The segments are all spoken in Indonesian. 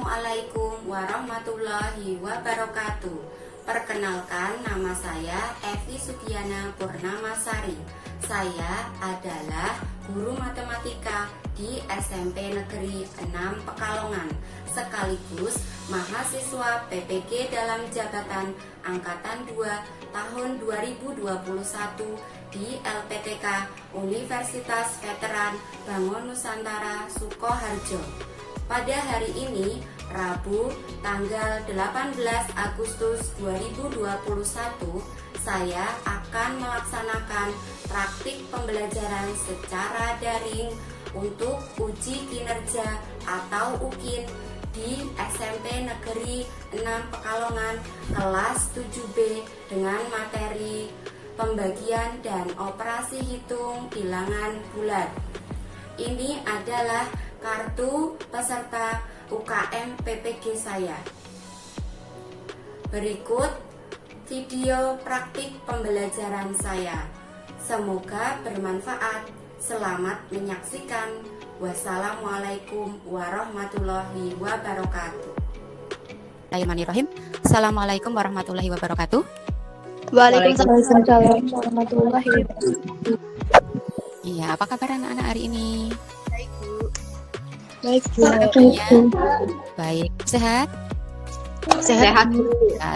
Assalamualaikum warahmatullahi wabarakatuh. Perkenalkan, nama saya Evi Sugiana Purnamasari. Saya adalah guru matematika di SMP Negeri 6 Pekalongan, sekaligus mahasiswa PPG dalam jabatan Angkatan 2 tahun 2021 di LPTK Universitas Veteran Bangun Nusantara Sukoharjo. Pada hari ini, Rabu, tanggal 18 Agustus 2021, saya akan melaksanakan praktik pembelajaran secara daring untuk uji kinerja atau UKIN di SMP Negeri 6 Pekalongan kelas 7B dengan materi pembagian dan operasi hitung bilangan bulat. Ini adalah kartu peserta UKM PPG saya. Berikut video praktik pembelajaran saya. Semoga bermanfaat. Selamat menyaksikan. Wassalamualaikum warahmatullahi wabarakatuh. Bismillahirrahmanirrahim. Assalamualaikum warahmatullahi wabarakatuh. Waalaikumsalam warahmatullahi wabarakatuh. Iya, apa kabar anak-anak hari ini? Baik, Baik, sehat? Sehat.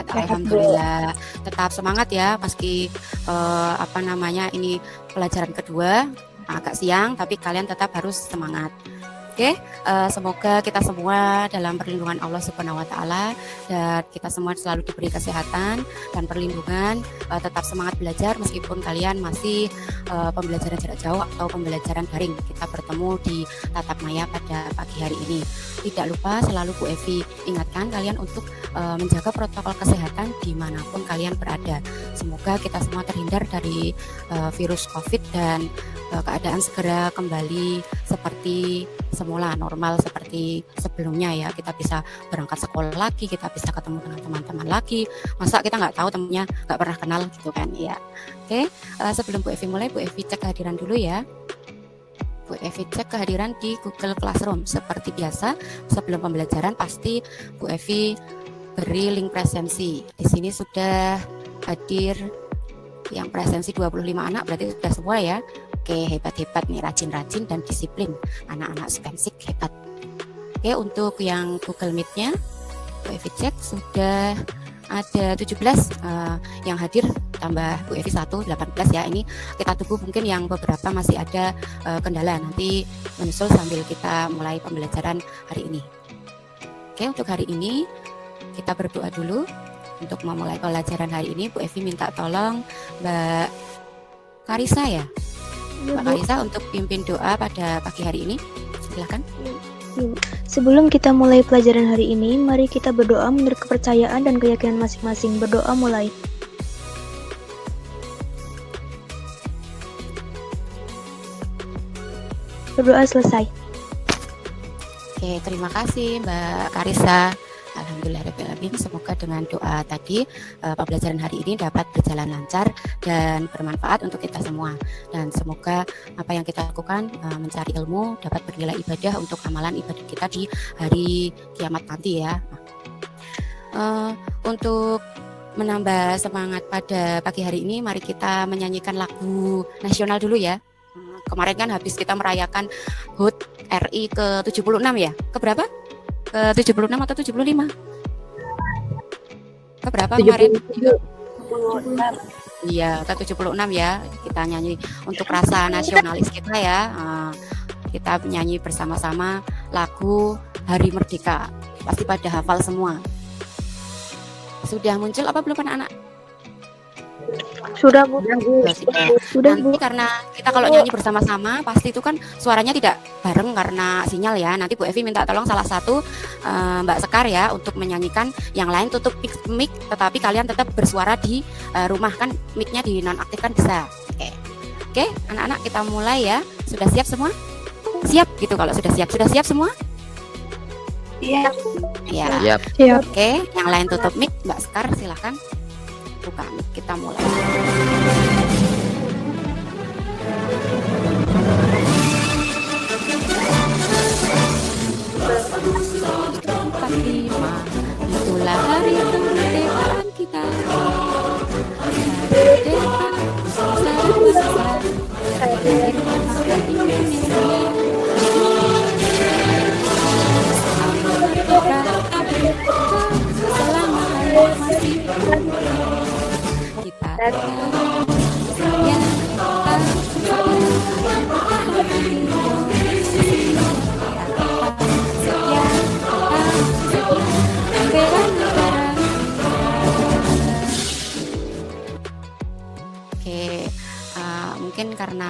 Alhamdulillah. Tetap semangat ya, meski ini pelajaran kedua agak siang, tapi kalian tetap harus semangat. Oke, semoga kita semua dalam perlindungan Allah Subhanahu wa taala dan kita semua selalu diberi kesehatan dan perlindungan, tetap semangat belajar meskipun kalian masih pembelajaran jarak jauh atau pembelajaran daring. Kita bertemu di tatap maya pada pagi hari ini. Tidak lupa selalu Bu Evi ingatkan kalian untuk menjaga protokol kesehatan dimanapun kalian berada. Semoga kita semua terhindar dari virus COVID dan keadaan segera kembali seperti semula, normal seperti sebelumnya ya. Kita bisa berangkat sekolah lagi, kita bisa ketemu dengan teman-teman lagi. Masa kita nggak tahu temennya, nggak pernah kenal gitu kan ya. Oke, sebelum Bu Evi mulai, Bu Evi cek kehadiran dulu ya. Bu Evi cek kehadiran di Google Classroom. Seperti biasa, sebelum pembelajaran pasti Bu Evi beri link presensi. Di sini sudah hadir yang presensi 25 anak, berarti sudah semua ya. Oke, hebat-hebat nih, rajin-rajin dan disiplin. Anak-anak Spensik hebat. Oke, untuk yang Google Meet-nya, Bu Evi cek sudah ada 17 yang hadir, tambah Bu Evi 1, 18 ya. Ini kita tunggu, mungkin yang beberapa masih ada kendala, nanti menyusul sambil kita mulai pembelajaran hari ini. Oke, untuk hari ini kita berdoa dulu. Untuk memulai pelajaran hari ini, Bu Evi minta tolong Mbak Karisa ya. Mbak Karisa untuk pimpin doa pada pagi hari ini. Silakan. Sebelum kita mulai pelajaran hari ini, mari kita berdoa menurut kepercayaan dan keyakinan masing-masing. Berdoa mulai. Berdoa selesai. Oke, terima kasih Mbak Karisa. Alhamdulillahirrahmanirrahim. Semoga dengan doa tadi pembelajaran hari ini dapat berjalan lancar dan bermanfaat untuk kita semua. Dan semoga apa yang kita lakukan mencari ilmu dapat bernilai ibadah untuk amalan ibadah kita di hari kiamat nanti ya. Untuk menambah semangat pada pagi hari ini, mari kita menyanyikan lagu nasional dulu ya. Kemarin kan habis kita merayakan HUT RI ke-76 ya. Keberapa? Ke 76 atau 75? Ke berapa kemarin? 76. Iya, ke 76 ya. Kita nyanyi untuk rasa nasionalis kita ya. Kita nyanyi bersama-sama lagu Hari Merdeka. Pasti pada hafal semua. Sudah muncul apa belum anak-anak? Sudah, Bu. Sudah, nanti Bu. Karena kita kalau nyanyi bersama-sama pasti itu kan suaranya tidak bareng karena sinyal ya. Nanti Bu Evi minta tolong salah satu Mbak Sekar ya untuk menyanyikan, yang lain tutup mic, tetapi kalian tetap bersuara di rumah kan, mic-nya dinonaktifkan bisa. Oke, anak-anak kita mulai ya. Sudah siap semua? Siap gitu kalau sudah siap. Sudah siap semua? Iya. Ya. Siap. Oke, yang lain tutup mic. Mbak Sekar silakan. Buka mic, kita mulai.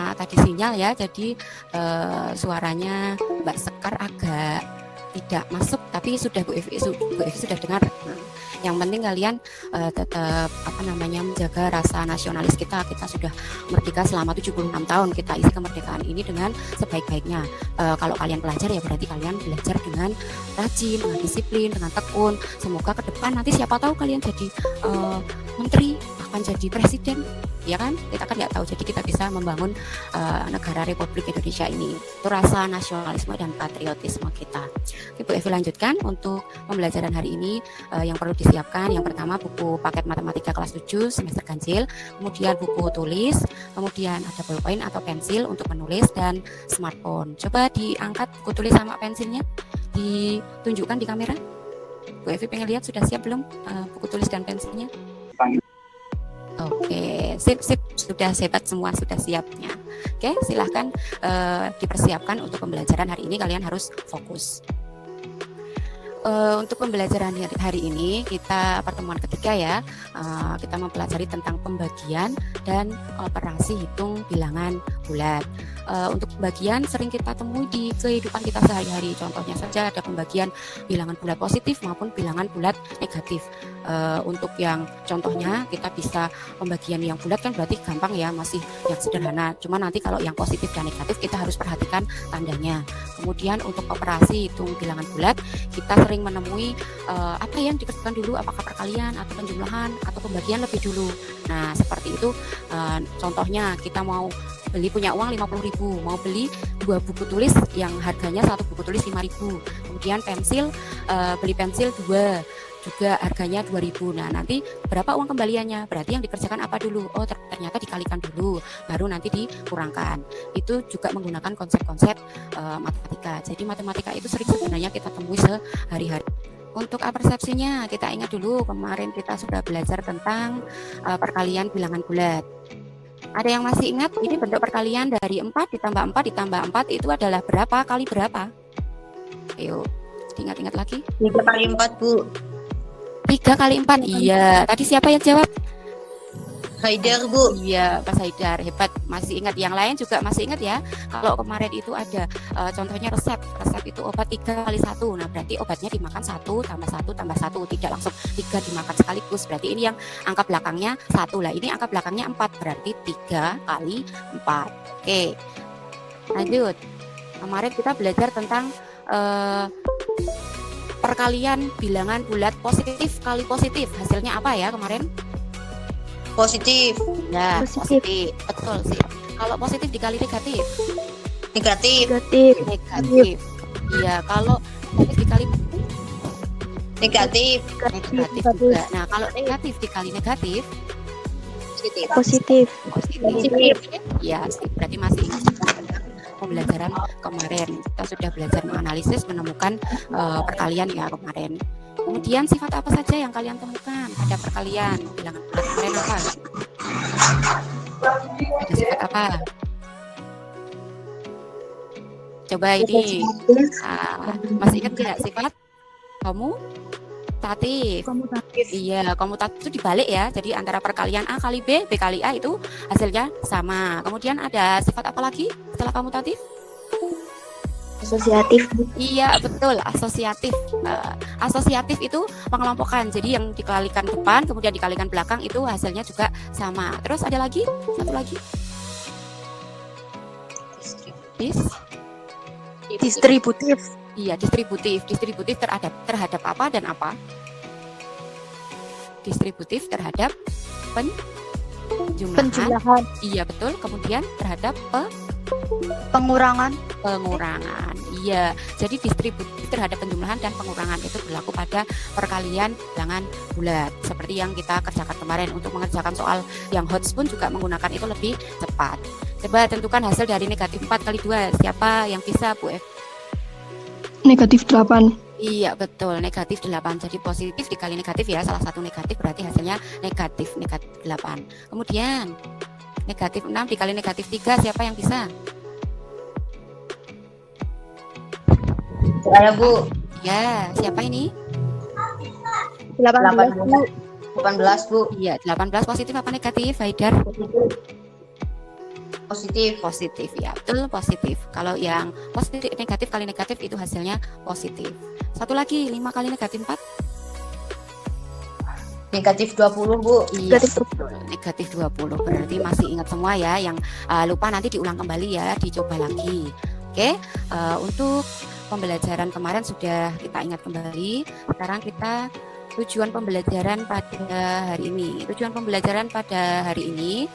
karena tadi sinyal ya, jadi suaranya Mbak Sekar agak tidak masuk, tapi sudah Bu Evi sudah dengar. Nah, yang penting kalian tetap menjaga rasa nasionalis kita. Kita sudah merdeka selama 76 tahun. Kita isi kemerdekaan ini dengan sebaik-baiknya. Kalau kalian pelajar ya berarti kalian belajar dengan rajin, dengan disiplin, dengan tekun. Semoga ke depan nanti siapa tahu kalian jadi menteri, bahkan jadi presiden. Ya kan, kita kan nggak tahu, jadi kita bisa membangun negara Republik Indonesia ini. Itu rasa nasionalisme dan patriotisme kita. Oke, Bu Evi lanjutkan untuk pembelajaran hari ini. Yang perlu disiapkan, yang pertama buku paket matematika kelas 7 semester ganjil, kemudian buku tulis, kemudian ada bolpen atau pensil untuk menulis, dan smartphone. Coba diangkat buku tulis sama pensilnya, ditunjukkan di kamera. Bu Evi pengen lihat sudah siap belum buku tulis dan pensilnya? Oke, sip, sudah hebat semua, sudah siapnya. Oke, silahkan dipersiapkan untuk pembelajaran hari ini, kalian harus fokus. Untuk pembelajaran hari ini kita pertemuan ketiga ya, kita mempelajari tentang pembagian dan operasi hitung bilangan bulat. Untuk pembagian sering kita temui di kehidupan kita sehari-hari. Contohnya saja ada pembagian bilangan bulat positif maupun bilangan bulat negatif. Untuk yang contohnya kita bisa pembagian yang bulat kan berarti gampang ya, masih yang sederhana. Cuma nanti kalau yang positif dan negatif kita harus perhatikan tandanya. Kemudian untuk operasi hitung bilangan bulat kita sering menemui apa yang dikerjakan dulu, apakah perkalian atau penjumlahan atau pembagian lebih dulu. Nah seperti itu, contohnya kita mau punya uang 50.000, mau beli 2 buku tulis yang harganya satu buku tulis 5.000, kemudian pensil, beli pensil 2 juga harganya 2.000. Nah nanti berapa uang kembaliannya, berarti yang dikerjakan apa dulu? Oh ternyata dikalikan dulu, baru nanti dikurangkan. Itu juga menggunakan konsep-konsep matematika. Jadi matematika itu sering sebenarnya kita temui sehari-hari. Untuk persepsinya kita ingat dulu, kemarin kita sudah belajar tentang perkalian bilangan bulat. Ada yang masih ingat ini bentuk perkalian dari 4 ditambah 4 ditambah 4 itu adalah berapa kali berapa? Ayo diingat-ingat lagi. 3 kali 4 Bu. 3 kali 4, iya. Tadi siapa yang jawab? Haidar Bu. Iya, Pak Haidar, hebat. Masih ingat, yang lain juga masih ingat ya. Kalau kemarin itu ada contohnya resep itu obat 3 kali 1. Nah berarti obatnya dimakan 1 tambah 1 tambah 1, tidak langsung 3 dimakan sekaligus. Berarti ini yang angka belakangnya 1 lah. Ini angka belakangnya 4, berarti 3 kali 4. Oke, lanjut. Kemarin kita belajar tentang perkalian bilangan bulat positif kali positif. Hasilnya apa ya kemarin? Positif. Ya, positif. Betul sih. Kalau positif dikali negatif? Negatif. Negatif. Iya, kalau negatif dikali Negatif. negatif juga. Nah, kalau negatif dikali negatif? Positif. Positif. Ya, berarti masih ingat tentang pembelajaran kemarin. Kita sudah belajar menganalisis, menemukan perkalian ya kemarin. Kemudian sifat apa saja yang kalian temukan pada perkalian bilangan bulat kemarin apa? Ada sifat apa? Coba ini masih ingat nggak sifat komutatif? Iya, komutatif itu dibalik ya. Jadi antara perkalian A kali B, B kali A itu hasilnya sama. Kemudian ada sifat apa lagi setelah komutatif? Asosiatif. Iya betul, asosiatif. Asosiatif itu pengelompokan. Jadi yang dikalikan depan kemudian dikalikan belakang itu hasilnya juga sama. Terus ada lagi, satu lagi. Distributif. Iya, distributif. Distributif terhadap apa dan apa? Distributif terhadap penjumlahan. Iya betul. Kemudian terhadap Pengurangan. Iya, jadi distributif terhadap penjumlahan dan pengurangan itu berlaku pada perkalian bilangan bulat. Seperti yang kita kerjakan kemarin, untuk mengerjakan soal yang hot pun juga menggunakan itu lebih cepat. Coba tentukan hasil dari negatif 4 kali 2. Siapa yang bisa, Bu F? Negatif 8. Iya betul, negatif 8. Jadi positif dikali negatif ya, salah satu negatif berarti hasilnya negatif 8. Kemudian negatif 6 dikali negatif 3, siapa yang bisa? Saya Bu. Ya, siapa ini? 18 Bu. Iya, 18 positif apa negatif, Haidar? Positif. Positif ya, betul, positif. Kalau yang positif negatif kali negatif itu hasilnya positif. Satu lagi, 5 kali negatif 4. Negatif 20, Bu. Iya, Negatif betul. Negatif 20. Berarti masih ingat semua ya. Yang lupa nanti diulang kembali ya, dicoba lagi. Oke, untuk pembelajaran kemarin sudah kita ingat kembali. Sekarang kita tujuan pembelajaran pada hari ini. Tujuan pembelajaran pada hari ini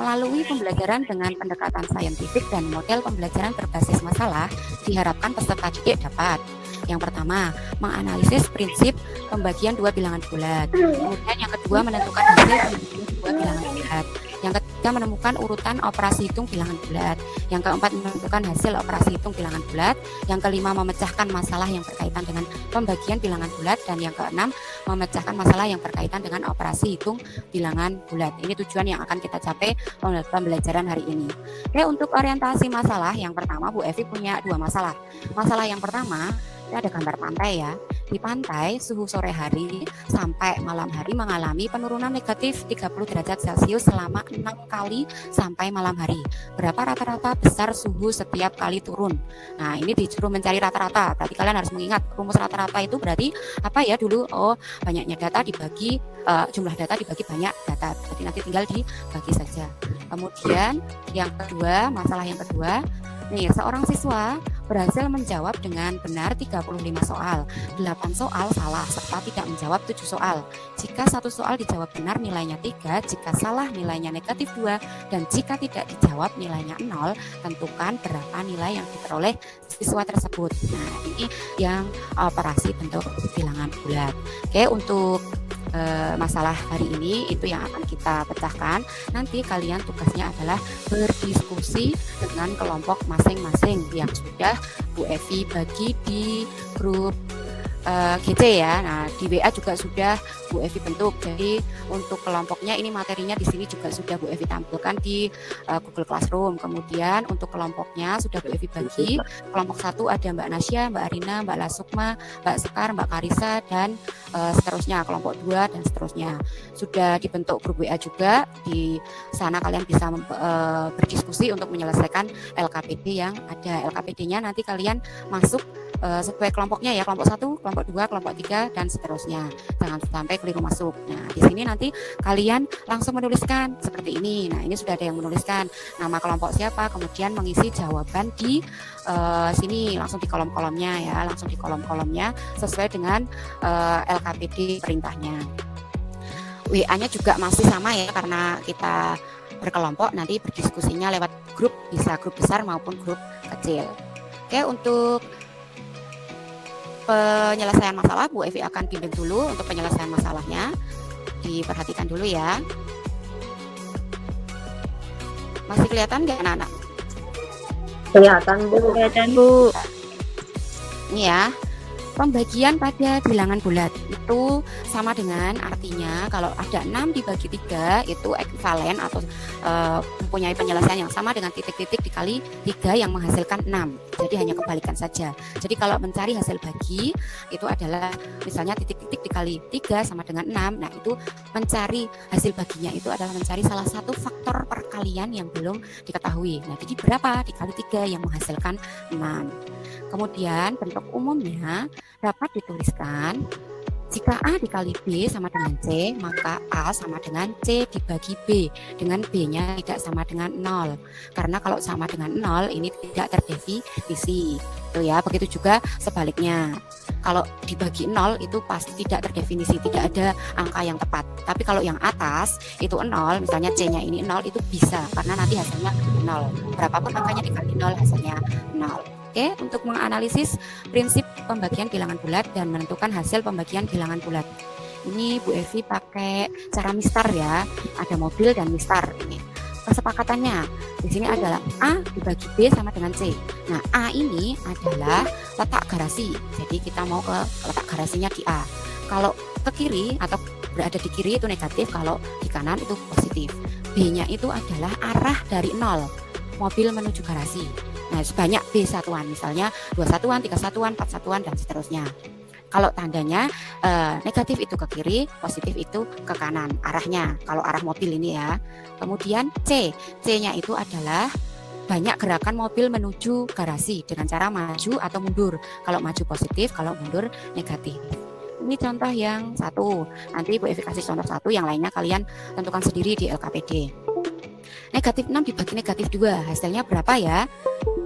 melalui pembelajaran dengan pendekatan saintifik dan model pembelajaran berbasis masalah, diharapkan peserta didik dapat: yang pertama, menganalisis prinsip pembagian dua bilangan bulat. Kemudian yang kedua, menentukan hasil pembagian dua bilangan bulat. Yang ketiga, menemukan urutan operasi hitung bilangan bulat. Yang keempat, menentukan hasil operasi hitung bilangan bulat. Yang kelima, memecahkan masalah yang berkaitan dengan pembagian bilangan bulat. Dan yang keenam, memecahkan masalah yang berkaitan dengan operasi hitung bilangan bulat. Ini tujuan yang akan kita capai pembelajaran hari ini. Oke, untuk orientasi masalah yang pertama, Bu Evi punya 2 masalah. Masalah yang pertama, ini ada gambar pantai ya. Di pantai, suhu sore hari sampai malam hari mengalami penurunan negatif 30 derajat Celcius selama 6 kali sampai malam hari. Berapa rata-rata besar suhu setiap kali turun? Nah, ini disuruh mencari rata-rata. Berarti kalian harus mengingat rumus rata-rata itu berarti apa ya dulu? Oh, banyaknya data dibagi, jumlah data dibagi banyak data. Jadi nanti tinggal dibagi saja. Kemudian yang kedua, masalah yang kedua, nih, seorang siswa berhasil menjawab dengan benar 35 soal, 8 soal salah, serta tidak menjawab 7 soal. Jika satu soal dijawab benar nilainya 3, jika salah nilainya negatif 2, dan jika tidak dijawab nilainya 0, tentukan berapa nilai yang diperoleh siswa tersebut. Nah, ini yang operasi bentuk bilangan bulat. Oke, untuk masalah hari ini itu yang akan kita pecahkan. Nanti kalian tugasnya adalah berdiskusi dengan kelompok masing-masing yang sudah Bu Evi bagi di grup GC ya. Nah, di WA juga sudah Bu Evi bentuk. Jadi untuk kelompoknya ini materinya di sini juga sudah Bu Evi tampilkan di Google Classroom. Kemudian untuk kelompoknya sudah Bu Evi bagi. Kelompok 1 ada Mbak Nasya, Mbak Arina, Mbak Lasukma, Mbak Sekar, Mbak Karisa, dan seterusnya. Kelompok 2 dan seterusnya. Sudah dibentuk grup WA juga. Di sana kalian bisa berdiskusi untuk menyelesaikan LKPD yang ada. LKPD-nya nanti kalian masuk sesuai kelompoknya ya, kelompok 1, kelompok 2, kelompok 3, dan seterusnya. Jangan sampai keliru masuk. Nah, di sini nanti kalian langsung menuliskan seperti ini. Nah, ini sudah ada yang menuliskan nama kelompok siapa, kemudian mengisi jawaban di sini, langsung di kolom-kolomnya ya, langsung di kolom-kolomnya sesuai dengan LKPD perintahnya. WA-nya juga masih sama ya, karena kita berkelompok, nanti berdiskusinya lewat grup, bisa grup besar maupun grup kecil. Oke, untuk penyelesaian masalah Bu Evi akan bimbing dulu untuk penyelesaian masalahnya. Diperhatikan dulu ya. Masih kelihatan nggak anak-anak? Kelihatan, Bu. Kelihatan, Bu. Ini ya. Pembagian pada bilangan bulat itu sama dengan, artinya kalau ada 6 dibagi 3 itu ekuivalen atau mempunyai penyelesaian yang sama dengan titik-titik dikali 3 yang menghasilkan 6. Jadi hanya kebalikan saja. Jadi kalau mencari hasil bagi itu adalah misalnya titik-titik dikali 3 sama dengan 6. Nah, itu mencari hasil baginya itu adalah mencari salah satu faktor perkalian yang belum diketahui. Nah, jadi berapa dikali 3 yang menghasilkan 6. Kemudian bentuk umumnya dapat dituliskan jika A dikali B sama dengan C, maka A sama dengan C dibagi B, dengan B-nya tidak sama dengan 0. Karena kalau sama dengan 0 ini tidak terdefinisi. Itu ya, begitu juga sebaliknya. Kalau dibagi 0 itu pasti tidak terdefinisi, tidak ada angka yang tepat. Tapi kalau yang atas itu 0, misalnya C-nya ini 0, itu bisa karena nanti hasilnya 0. Berapapun angkanya dikali 0 hasilnya 0. Oke, untuk menganalisis prinsip pembagian bilangan bulat dan menentukan hasil pembagian bilangan bulat. Ini Bu Evi pakai cara mistar ya. Ada mobil dan mistar ini. Kesepakatannya di sini adalah A dibagi B sama dengan C. Nah, A ini adalah letak garasi. Jadi kita mau ke letak garasinya di A. Kalau ke kiri atau berada di kiri itu negatif, kalau di kanan itu positif. B-nya itu adalah arah dari 0. Mobil menuju garasi. Nah, sebanyak B satuan, misalnya 2 satuan, 3 satuan, 4 satuan, dan seterusnya. Kalau tandanya negatif itu ke kiri, positif itu ke kanan arahnya. Kalau arah mobil ini ya. Kemudian C-nya itu adalah banyak gerakan mobil menuju garasi dengan cara maju atau mundur. Kalau maju positif, kalau mundur negatif. Ini contoh yang satu. Nanti Bu Evi kasih contoh satu, yang lainnya kalian tentukan sendiri di LKPD. Negatif 6 dibagi negatif 2, hasilnya berapa ya?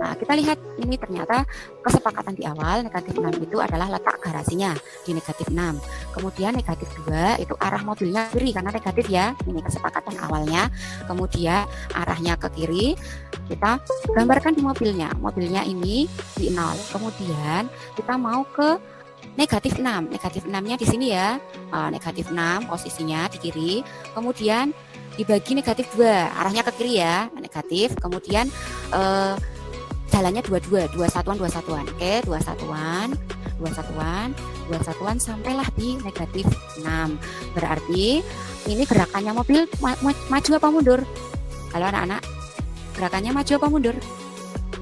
Nah, kita lihat ini ternyata kesepakatan di awal negatif 6 itu adalah letak garasinya di negatif 6. Kemudian negatif 2 itu arah mobilnya kiri karena negatif ya. Ini kesepakatan awalnya. Kemudian arahnya ke kiri. Kita gambarkan di mobilnya. Mobilnya ini di 0. Kemudian kita mau ke negatif 6. Negatif 6-nya di sini ya. Negatif 6 posisinya di kiri. Kemudian dibagi negatif 2, arahnya ke kiri ya, negatif. Kemudian jalannya 22, 21. Oke, 21 sampailah di negatif 6. Berarti ini gerakannya mobil maju apa mundur? Halo anak-anak, gerakannya maju apa mundur?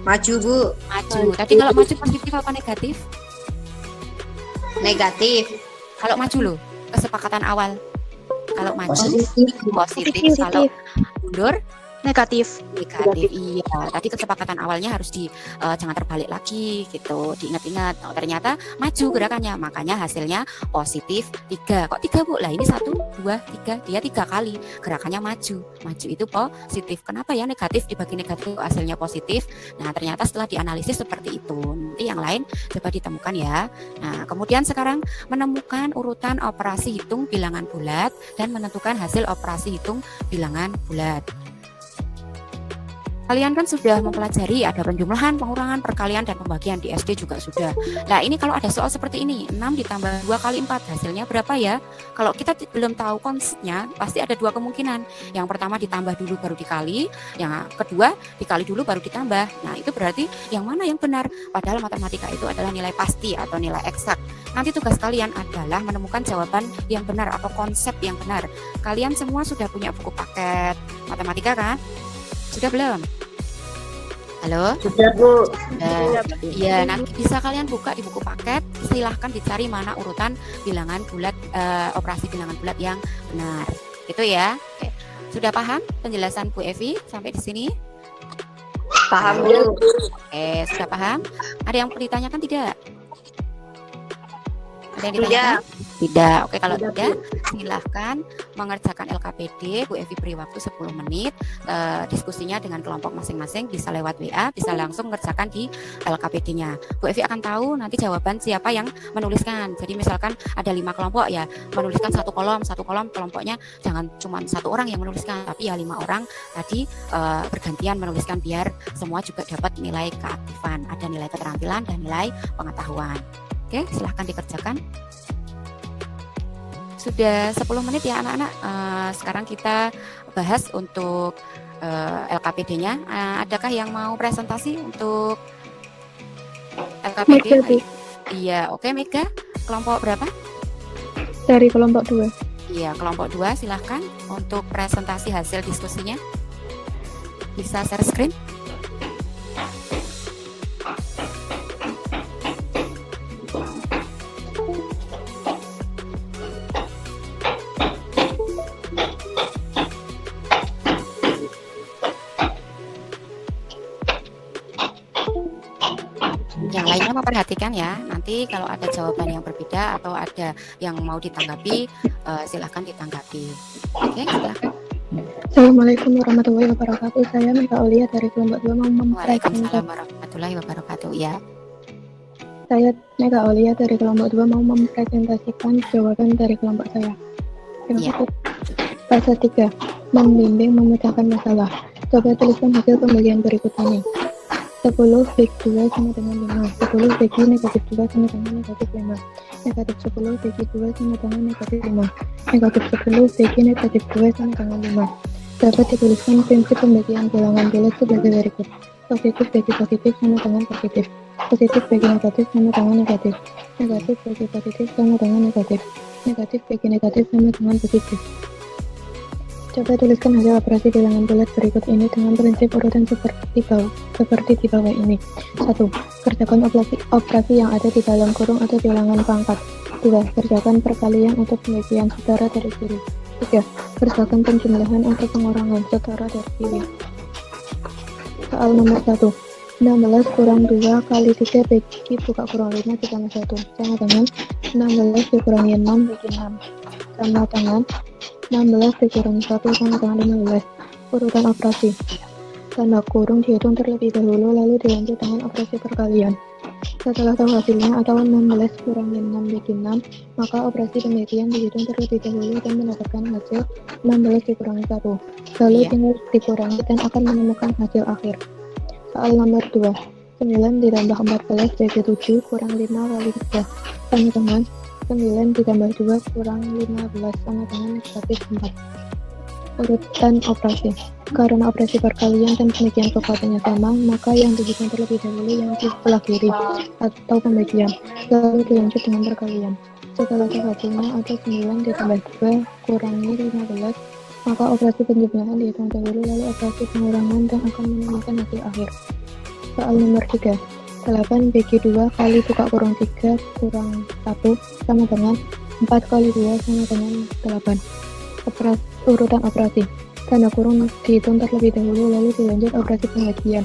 Maju, Bu. Maju. Tadi kalau maju positif apa negatif? Negatif. Kalau maju loh, kesepakatan awal. Kalau maju positif. Kalau mundur Negatif. Iya, tadi kesepakatan awalnya harus jangan terbalik lagi gitu, diingat-ingat. Ternyata maju gerakannya, makanya hasilnya positif 3. Kok 3 Bu? Lah ini 1, 2, 3, dia 3 kali gerakannya maju itu positif. Kenapa ya negatif dibagi negatif hasilnya positif? Nah ternyata setelah dianalisis seperti itu. Nanti yang lain coba ditemukan ya. Nah kemudian sekarang menemukan urutan operasi hitung bilangan bulat dan menentukan hasil operasi hitung bilangan bulat. Kalian kan sudah mempelajari ada penjumlahan, pengurangan, perkalian, dan pembagian di SD juga sudah. Nah ini kalau ada soal seperti ini, 6 ditambah 2 kali 4, hasilnya berapa ya? Kalau kita belum tahu konsepnya, pasti ada 2 kemungkinan. Yang pertama ditambah dulu baru dikali, yang kedua dikali dulu baru ditambah. Nah itu berarti yang mana yang benar? Padahal matematika itu adalah nilai pasti atau nilai eksak. Nanti tugas kalian adalah menemukan jawaban yang benar atau konsep yang benar. Kalian semua sudah punya buku paket matematika kan? Sudah belum? Halo? Sudah, Bu. Iya, nanti bisa kalian buka di buku paket. Silahkan dicari mana urutan bilangan bulat, operasi bilangan bulat yang benar. Itu ya. Oke. Sudah paham penjelasan Bu Evi sampai di sini? Paham, Bu. Oke, sudah paham? Ada yang perlu ditanyakan tidak? Ada yang ditanyakan? Tidak. Oke, kalau tidak, silahkan mengerjakan LKPD. Bu Evi beri waktu 10 menit. Diskusinya dengan kelompok masing-masing bisa lewat WA, bisa langsung mengerjakan di LKPD-nya. Bu Evi akan tahu nanti jawaban siapa yang menuliskan. Jadi misalkan ada 5 kelompok ya, menuliskan satu kolom kelompoknya jangan cuma 1 orang yang menuliskan, tapi ya 5 orang tadi bergantian menuliskan biar semua juga dapat nilai keaktifan. Ada nilai keterampilan dan nilai pengetahuan. Oke, silahkan dikerjakan. Sudah 10 menit ya anak-anak. Sekarang kita bahas untuk LKPD-nya. Adakah yang mau presentasi untuk LKPD? Mega, Iya, oke Mega. Kelompok berapa? Dari kelompok 2. Iya, kelompok 2 silahkan untuk presentasi hasil diskusinya. Bisa share screen? Yang lainnya memperhatikan ya. Nanti kalau ada jawaban yang berbeda atau ada yang mau ditanggapi, silahkan ditanggapi. Oke, silahkan. Assalamualaikum warahmatullahi wabarakatuh. Saya Mega Aulia dari kelompok 2 mau Waalaikumsalam warahmatullahi wabarakatuh. Ya. Saya Mega Aulia dari kelompok 2 mau mempresentasikan jawaban dari kelompok saya. Ya. Fase 3, membimbing memecahkan masalah. Coba tuliskan hasil pembagian berikut ini. 10 bagi 2 sama dengan 5. 10 bagi negatif 2 sama dengan negatif 5. Negatif 10 bagi 2 sama dengan negatif 5. Negatif 10 bagi negatif 2 sama dengan 5. Dapat dituliskan prinsip pembagian bilangan bulat sebagai berikut. Positif bagi positif sama dengan positif. Positif bagi negatif sama dengan negatif. Negatif bagi positif sama dengan negatif. Negatif bagi negatif sama dengan positif. Coba tuliskan hasil operasi bilangan bulat berikut ini dengan prinsip urutan seperti di bawah ini. 1. Kerjakan operasi yang ada di dalam kurung atau bilangan pangkat. 2. Kerjakan perkalian atau pembagian setara dari kiri. 3. Kerjakan penjumlahan atau pengurangan setara dari kiri. Soal nomor 1. 16 kurang 2 kali 3 bagi buka kurung 5 ditambah 1 sama dengan 16 dikurangi 6 bagi 6 sama dengan 16 dikurangi 1 sama dengan 15. Urutan operasi. Tanda kurung dihitung terlebih dahulu lalu dilanjut dengan operasi perkalian. Setelah tahu hasilnya atau 16 kurangi 6 bagi 6, maka operasi pembagian dihitung terlebih dahulu dan mendapatkan hasil 16 dikurangi 1. Lalu tinggal dikurangi dan akan menemukan hasil akhir. Soal nomor 2. 9 ditambah 14 bagi 7 kurang 5 kali 3 sama dengan 9 ditambah 2 kurang 15 sama dengan negatif 4. Urutan operasi. Karena operasi perkalian dan pembagian kekuatannya sama, maka yang dihitung terlebih dahulu yang di sebelah kiri atau pembagian, lalu dilanjut dengan perkalian. Setelah hasilnya ada 9 ditambah 2 kurangi 15, maka operasi penjumlahan dihitung dahulu lalu operasi pengurangan dan akan menemukan hasil akhir. Soal nomor 3. 8 bagi 2 kali buka kurung 3 kurang 1 sama dengan 4 kali 2 sama dengan 8. Urutan operasi. Tanda kurung dihitung terlebih dahulu lalu dilanjut operasi pembagian,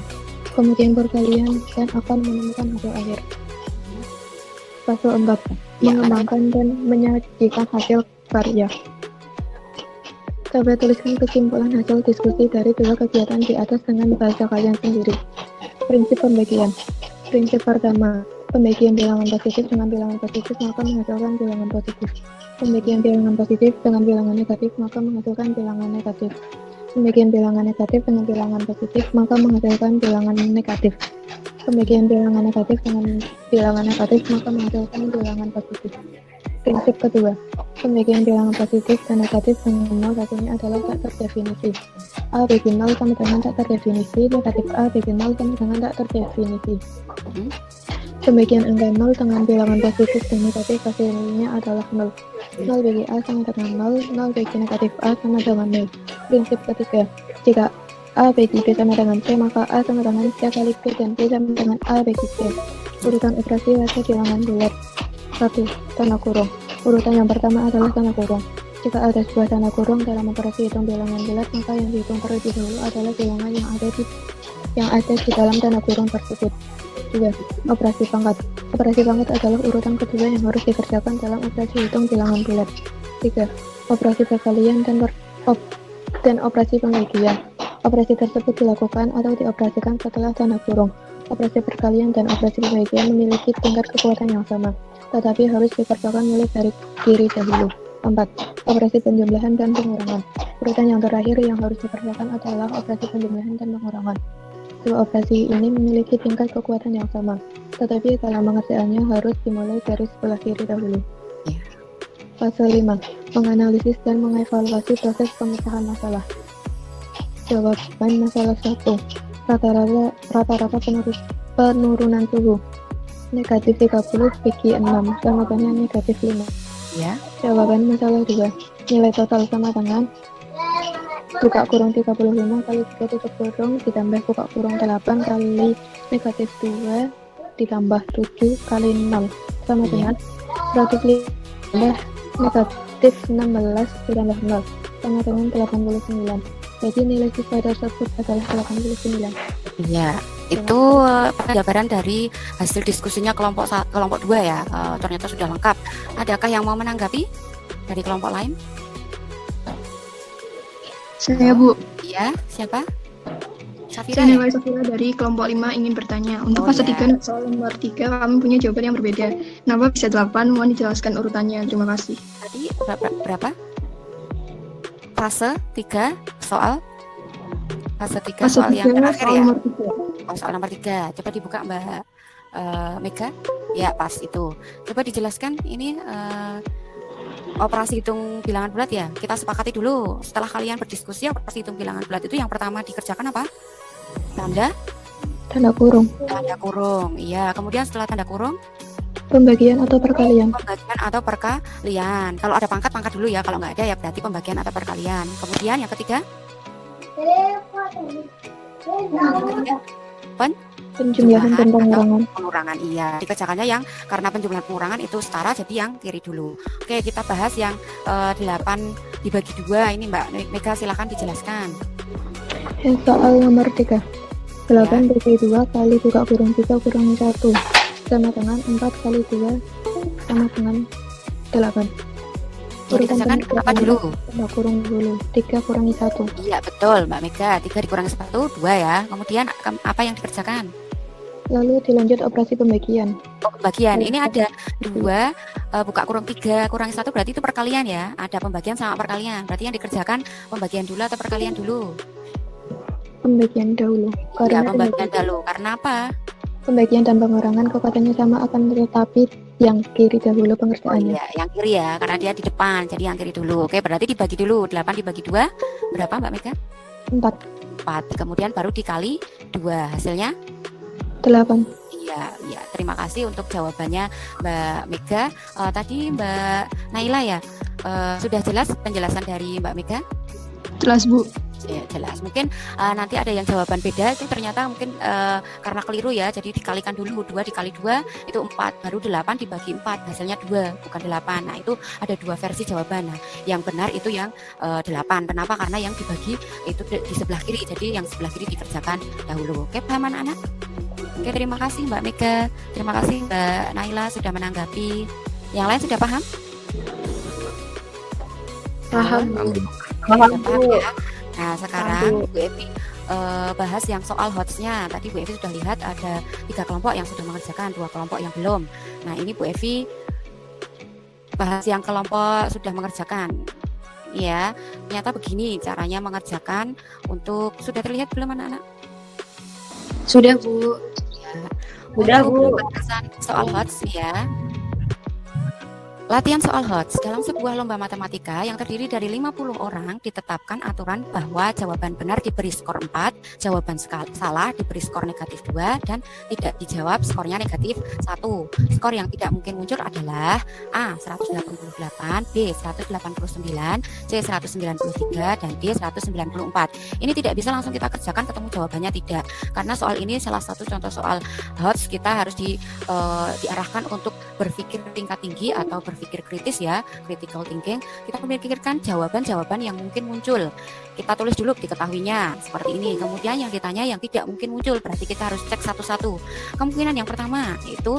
kemudian perkalian dan akan menemukan hasil akhir. Fase 4. Mengembangkan dan menyajikan hasil karya. Coba tuliskan kesimpulan hasil diskusi dari dua kegiatan di atas dengan bahasa kalian sendiri. Prinsip pembagian. Prinsip pertama, pembagian bilangan positif dengan bilangan positif maka menghasilkan bilangan positif. Pembagian bilangan positif dengan bilangan negatif maka menghasilkan bilangan negatif. Pembagian bilangan negatif dengan bilangan positif maka menghasilkan bilangan negatif. Pembagian bilangan negatif dengan bilangan negatif maka menghasilkan bilangan positif. Prinsip kedua, pembagian bilangan positif dan negatif dengan 0 satunya adalah tak terdefinisi. A bagi 0 sama dengan tak terdefinisi, negatif A bagi 0 sama dengan tak terdefinisi. Pembagian angka 0 dengan bilangan positif dan negatif hasilnya adalah 0. 0 bagi A sama dengan 0, 0 bagi negatif A sama dengan 0. Prinsip ketiga, jika A bagi B sama dengan C, maka A sama dengan C kali B dan B sama dengan A bagi C. Urutan operasi pada bilangan bulat. 1. Tanda kurung. Urutan yang pertama adalah tanda kurung. Jika ada sebuah tanda kurung dalam operasi hitung bilangan bulat, maka yang dihitung terlebih dahulu adalah bilangan yang ada di dalam tanda kurung tersebut. 2. Operasi pangkat. Operasi pangkat adalah urutan kedua yang harus dikerjakan dalam operasi hitung bilangan bulat. 3. Operasi perkalian dan operasi pembagian. Operasi tersebut dilakukan atau dioperasikan setelah tanda kurung. Operasi perkalian dan operasi pembagian memiliki tingkat kekuatan yang sama, tetapi harus dikerjakan mulai dari kiri dahulu. 4. Operasi penjumlahan dan pengurangan. Urutan yang terakhir yang harus dikerjakan adalah operasi penjumlahan dan pengurangan. Dua operasi ini memiliki tingkat kekuatan yang sama, tetapi dalam pengerjaannya harus dimulai dari sebelah kiri dahulu. Fase 5. Menganalisis dan mengevaluasi proses pemecahan masalah. Jawaban masalah 1. Rata-rata penurunan suhu. Negatif 30 bagi 6 sama dengan negatif 5. Ya. Jawaban masalah 2. Nilai total sama dengan buka kurung 35 kali 3 tutup kurung ditambah buka kurung 8 kali negatif 2 ditambah 7 kali 0 sama dengan 105 negatif 16 ditambah 0 sama dengan 89. Jadi nilai siswa tersebut adalah 89. Iya, itu penjabaran dari hasil diskusinya kelompok 2 ya. Ternyata sudah lengkap. Adakah yang mau menanggapi dari kelompok lain? Saya Bu. Iya, siapa? Safira Saya ya? Nilai Safira dari kelompok 5 ingin bertanya. Untuk fase 3 soal nomor 3 kami punya jawaban yang berbeda. Kenapa bisa 8? Mohon dijelaskan urutannya. Terima kasih. Tadi berapa? Fase 3 soal fase 3 Fase soal yang 3 terakhir soal ya? nomor 3. Oh, soal nomor 3. Coba dibuka Mbak Mega. Ya, pas itu. Coba dijelaskan ini operasi hitung bilangan bulat ya. Kita sepakati dulu. Setelah kalian berdiskusi operasi hitung bilangan bulat itu yang pertama dikerjakan apa? Tanda Tanda kurung. kurung. Iya, kemudian setelah tanda kurung Pembagian atau perkalian? Pembagian atau perkalian. Kalau ada pangkat, pangkat dulu ya. Kalau nggak ada ya berarti pembagian atau perkalian. Kemudian yang ketiga, Penjumlahan dan atau pengurangan. pengurangan. Iya, dikerjakannya yang karena penjumlahan pengurangan itu setara, jadi yang kiri dulu. Oke, kita bahas yang 8 dibagi 2. Ini Mbak Mega silahkan dijelaskan. Soal nomor 3. 8 bagi 2 kali buka kurung 3 kurangi 1 sama dengan 4 kali 2 sama dengan 8. Yang dikerjakan apa dulu? Buka kurung dulu. 3 kurangi 1. Iya, betul Mbak Mega. 3 dikurangi 1, 2 ya. Kemudian apa yang dikerjakan? Lalu dilanjut operasi pembagian. Oh, pembagian. Ini ada 2 buka kurung 3 kurangi 1 berarti itu perkalian ya. Ada pembagian sama perkalian. Berarti yang dikerjakan pembagian dulu atau perkalian dulu? Pembagian dahulu. Ya, pembagian dulu. Karena apa? Pembagian dan pengurangan kekuatannya sama akan tetapi yang kiri dahulu Oh pengerjaannya. iya, yang kiri ya. Karena dia di depan. Jadi yang kiri dulu. Oke, berarti dibagi dulu. 8 dibagi 2 berapa Mbak Mega? 4. 4. Kemudian baru dikali 2. Hasilnya? 8. Iya, iya. Terima kasih untuk jawabannya Mbak Mega. Tadi Mbak Naila ya, sudah jelas penjelasan dari Mbak Mega? Jelas, Bu. Ya, jelas. Mungkin nanti ada yang jawaban beda itu ternyata mungkin karena keliru ya. Jadi dikalikan dulu 2 dikali 2 itu 4, baru 8 dibagi 4 hasilnya 2 bukan 8. Nah, itu ada 2 versi jawaban. Nah, yang benar itu yang 8. Kenapa? Karena yang dibagi itu di sebelah kiri. Jadi yang sebelah kiri dikerjakan dahulu. Oke, paham anak-anak? Oke, terima kasih Mbak Mega. Terima kasih Mbak Naila sudah menanggapi. Yang lain sudah paham? Paham. Sudah paham ya? Nah, sekarang Bu Evi bahas yang soal HOTS-nya. Tadi Bu Evi sudah lihat ada 3 kelompok yang sudah mengerjakan, 2 kelompok yang belum. Nah, ini Bu Evi bahas yang kelompok sudah mengerjakan. Ya, ternyata begini caranya mengerjakan untuk sudah terlihat belum anak-anak? Sudah, Bu. Ya. Sudah, Untuk Bu. pembahasan soal HOTS ya. Latihan soal HOTS. Dalam sebuah lomba matematika yang terdiri dari 50 orang ditetapkan aturan bahwa jawaban benar diberi skor 4, jawaban salah diberi skor negatif 2, dan tidak dijawab skornya negatif 1. Skor yang tidak mungkin muncul adalah A 188, B 189, C 193, dan D 194. Ini tidak bisa langsung kita kerjakan ketemu jawabannya, tidak. Karena soal ini salah satu contoh soal HOTS, kita harus diarahkan untuk berpikir tingkat tinggi atau berpikir kritis ya, critical thinking. Kita memikirkan jawaban-jawaban yang mungkin muncul. Kita tulis dulu diketahuinya seperti ini. Kemudian yang ditanya yang tidak mungkin muncul, berarti kita harus cek satu-satu. Kemungkinan yang pertama itu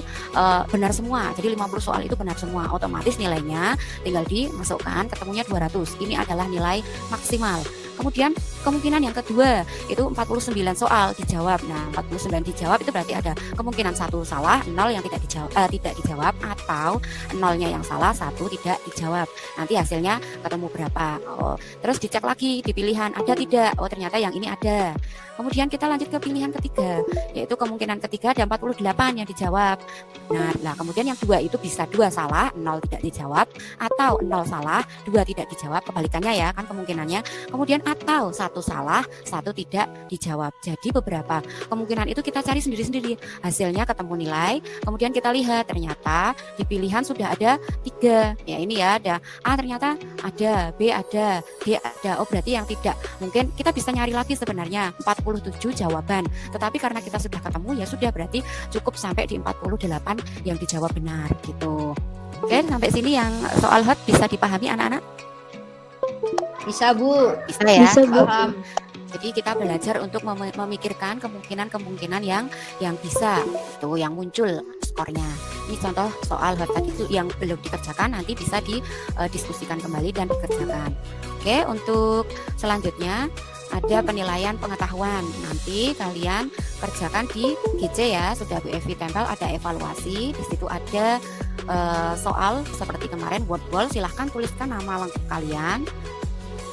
benar semua. Jadi 50 soal itu benar semua. Otomatis nilainya tinggal dimasukkan, ketemunya 200. Ini adalah nilai maksimal. Kemudian kemungkinan yang kedua itu 49 soal dijawab. Nah, 49 dijawab itu berarti ada kemungkinan 1 salah, 0 yang tidak dijawab atau 0-nya yang salah, 1 tidak dijawab. Nanti hasilnya ketemu berapa. Terus dicek lagi di pilihan ada tidak. Oh, ternyata yang ini ada. Kemudian kita lanjut ke pilihan ketiga, yaitu kemungkinan ketiga ada 48 yang dijawab. Nah, kemudian yang 2 itu bisa 2 salah, 0 tidak dijawab, atau 0 salah, 2 tidak dijawab. Kebalikannya ya, kan kemungkinannya. Kemudian atau 1 salah, 1 tidak dijawab. Jadi beberapa kemungkinan itu kita cari sendiri-sendiri. Hasilnya ketemu nilai. Kemudian kita lihat ternyata di pilihan sudah ada 3. Ya ini ya, ada A ternyata ada, B ada, D ada. Oh, berarti yang tidak. Mungkin kita bisa nyari lagi sebenarnya 47 jawaban. Tetapi karena kita sudah ketemu ya sudah, berarti cukup sampai di 48 yang dijawab benar gitu. Oke, sampai sini yang soal HOT bisa dipahami anak-anak? Bisa, Bu. Bisa ya? Bisa, Bu. Paham. Jadi kita belajar untuk memikirkan kemungkinan-kemungkinan yang bisa itu yang muncul skornya. Ini contoh soal HOT tadi itu yang belum dikerjakan, nanti bisa didiskusikan kembali dan dikerjakan. Oke, untuk selanjutnya ada penilaian pengetahuan. Nanti kalian kerjakan di GC ya, sudah Bu Evi tempel ada evaluasi. Di situ ada soal seperti kemarin word wall. Silahkan tuliskan nama lengkap kalian.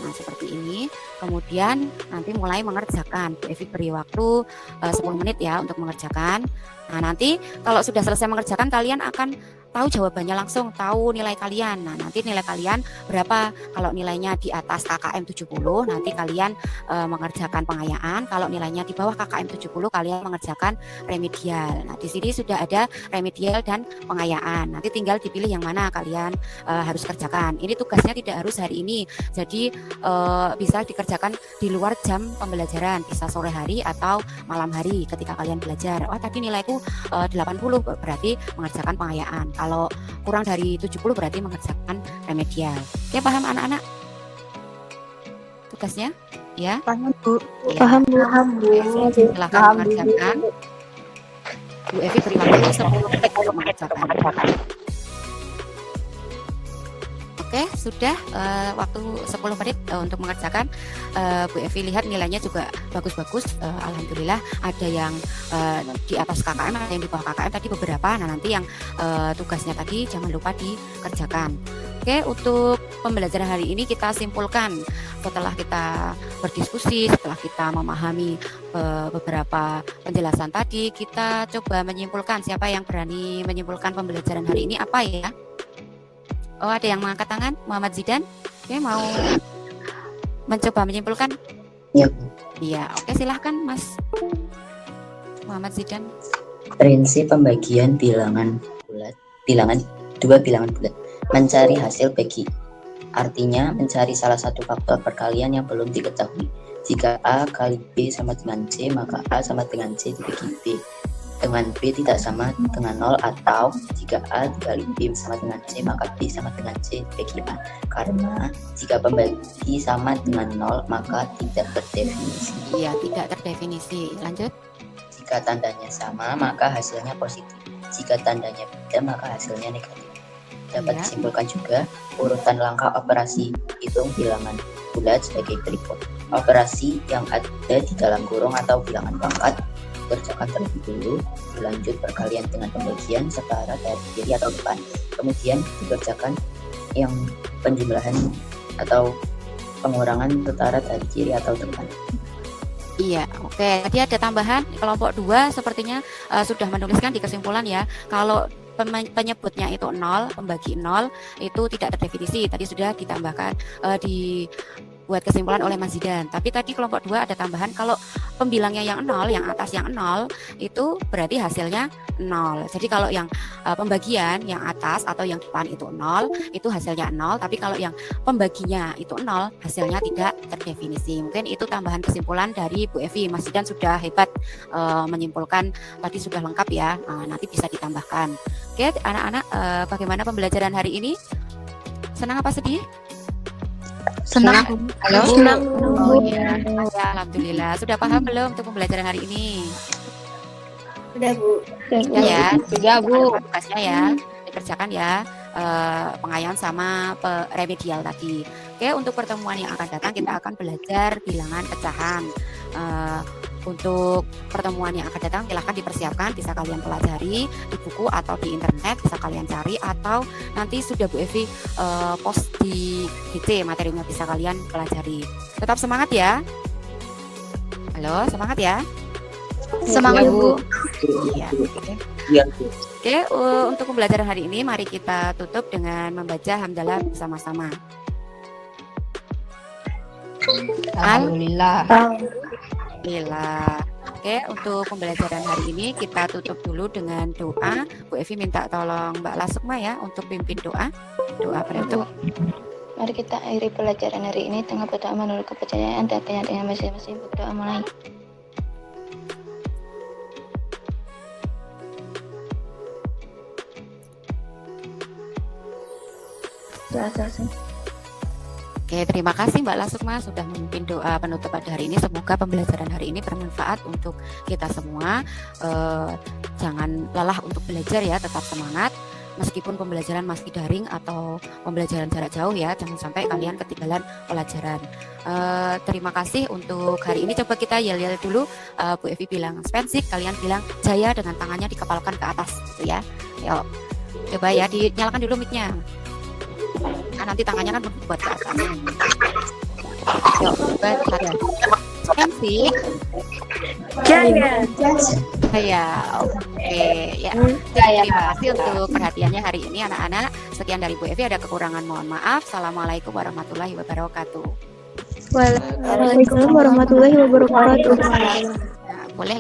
Nah, seperti ini. Kemudian nanti mulai mengerjakan. Bu Evi beri waktu 10 menit ya untuk mengerjakan. Nah, nanti kalau sudah selesai mengerjakan, kalian akan tahu jawabannya langsung, tahu nilai kalian. Nah, nanti nilai kalian berapa? Kalau nilainya di atas KKM 70, nanti kalian mengerjakan pengayaan. Kalau nilainya di bawah KKM 70, kalian mengerjakan remedial. Nah, di sini sudah ada remedial dan pengayaan. Nanti tinggal dipilih yang mana kalian harus kerjakan. Ini tugasnya tidak harus hari ini. Jadi bisa dikerjakan di luar jam pembelajaran, bisa sore hari atau malam hari ketika kalian belajar. Oh, tadi nilaiku 80, berarti mengerjakan pengayaan. Kalau kurang dari 70 berarti mengerjakan remedial. Oke, paham anak-anak? Tugasnya? Ya? Paham, Bu. Ya. Paham, Bu. Silahkan mengerjakan. Bu Evi beri waktu 10 menit untuk mengerjakan. Oke, sudah waktu 10 menit untuk mengerjakan. Bu Evi lihat nilainya juga bagus-bagus. Alhamdulillah ada yang di atas KKM, ada yang di bawah KKM tadi beberapa. Nah, nanti yang tugasnya tadi jangan lupa dikerjakan. Oke, untuk pembelajaran hari ini kita simpulkan setelah kita berdiskusi, setelah kita memahami beberapa penjelasan tadi, kita coba menyimpulkan. Siapa yang berani menyimpulkan pembelajaran hari ini apa ya? Oh, ada yang mengangkat tangan, Muhammad Zidan. Oke, mau mencoba menyimpulkan? Ya. Iya, oke, silahkan Mas Muhammad Zidan. Prinsip pembagian bilangan bulat, dua bilangan bulat, mencari hasil bagi. Artinya mencari salah satu faktor perkalian yang belum diketahui. Jika A kali B sama dengan C, maka A sama dengan C dibagi B dengan B tidak sama dengan 0, atau jika A dikali B sama dengan C, maka B sama dengan C dibagi A. Karena jika pembagi sama dengan 0, maka tidak terdefinisi. Iya, tidak terdefinisi. Lanjut. Jika tandanya sama, maka hasilnya positif. Jika tandanya beda, maka hasilnya negatif. Dapat disimpulkan juga urutan langkah operasi hitung bilangan bulat sebagai berikut. Operasi yang ada di dalam kurung atau bilangan pangkat dikerjakan terlebih dulu, dilanjut perkalian dengan pembagian setara dari kiri atau depan. Kemudian dikerjakan yang penjumlahan atau pengurangan setara dari kiri atau depan. Iya, oke. Tadi ada tambahan kelompok 2 sepertinya sudah menuliskan di kesimpulan ya. Kalau penyebutnya itu 0, pembagi 0 itu tidak terdefinisi. Tadi sudah ditambahkan dibuat kesimpulan oleh Mas Zidan. Tapi tadi kelompok 2 ada tambahan kalau pembilangnya yang 0, yang atas yang 0 itu berarti hasilnya 0. Jadi kalau yang pembagian yang atas atau yang depan itu 0, itu hasilnya 0. Tapi kalau yang pembaginya itu 0, hasilnya tidak terdefinisi. Mungkin itu tambahan kesimpulan dari Bu Evi. Mas Zidan sudah hebat menyimpulkan, tadi sudah lengkap ya. Nanti bisa ditambahkan. Oke, anak-anak, bagaimana pembelajaran hari ini? Senang apa sedih? Senang. Halo? Senang. Oh ya, alhamdulillah. Sudah paham belum untuk pembelajaran hari ini? Sudah, Bu. Ya, Sudah, Bu. tugasnya ya, dikerjakan ya, pengayaan sama remedial tadi. Oke, untuk pertemuan yang akan datang kita akan belajar bilangan pecahan. Untuk pertemuan yang akan datang silahkan dipersiapkan, bisa kalian pelajari di buku atau di internet, bisa kalian cari, atau nanti sudah Bu Evi post di GC materinya, bisa kalian pelajari. Tetap semangat ya. Halo, semangat ya. Semangat, Bu. Iya. Iya. Oke, untuk pembelajaran hari ini mari kita tutup dengan membaca hamdalah bersama-sama. Alhamdulillah. Alhamdulillah. Oke, untuk pembelajaran hari ini kita tutup dulu dengan doa. Bu Evi minta tolong Mbak Lasukma ya untuk pimpin doa. Doa penutup. Mari kita akhiri pelajaran hari ini dengan berdoa menurut kepercayaan dan dengan masing-masing berdoa mulai. Doa selesai. Oke, terima kasih Mbak Lasukma sudah memimpin doa penutup pada hari ini. Semoga pembelajaran hari ini bermanfaat untuk kita semua. Jangan lelah untuk belajar ya, tetap semangat. Meskipun pembelajaran masih daring atau pembelajaran jarak jauh ya, jangan sampai kalian ketinggalan pelajaran. Terima kasih untuk hari ini. Coba kita yel-yel dulu. Bu Evi bilang spensik, kalian bilang jaya dengan tangannya dikepalkan ke atas gitu ya. Yuk, coba ya, dinyalakan dulu mic-nya. Nah, nanti tangannya kan buat ke atas. Yuk, coba kita spensik. Jaya. Ya, oke. Ya, terima kasih untuk perhatiannya hari ini anak-anak. Sekian dari Bu Evi, ada kekurangan mohon maaf. Assalamualaikum warahmatullahi wabarakatuh. Waalaikumsalam warahmatullahi wabarakatuh. Ya, boleh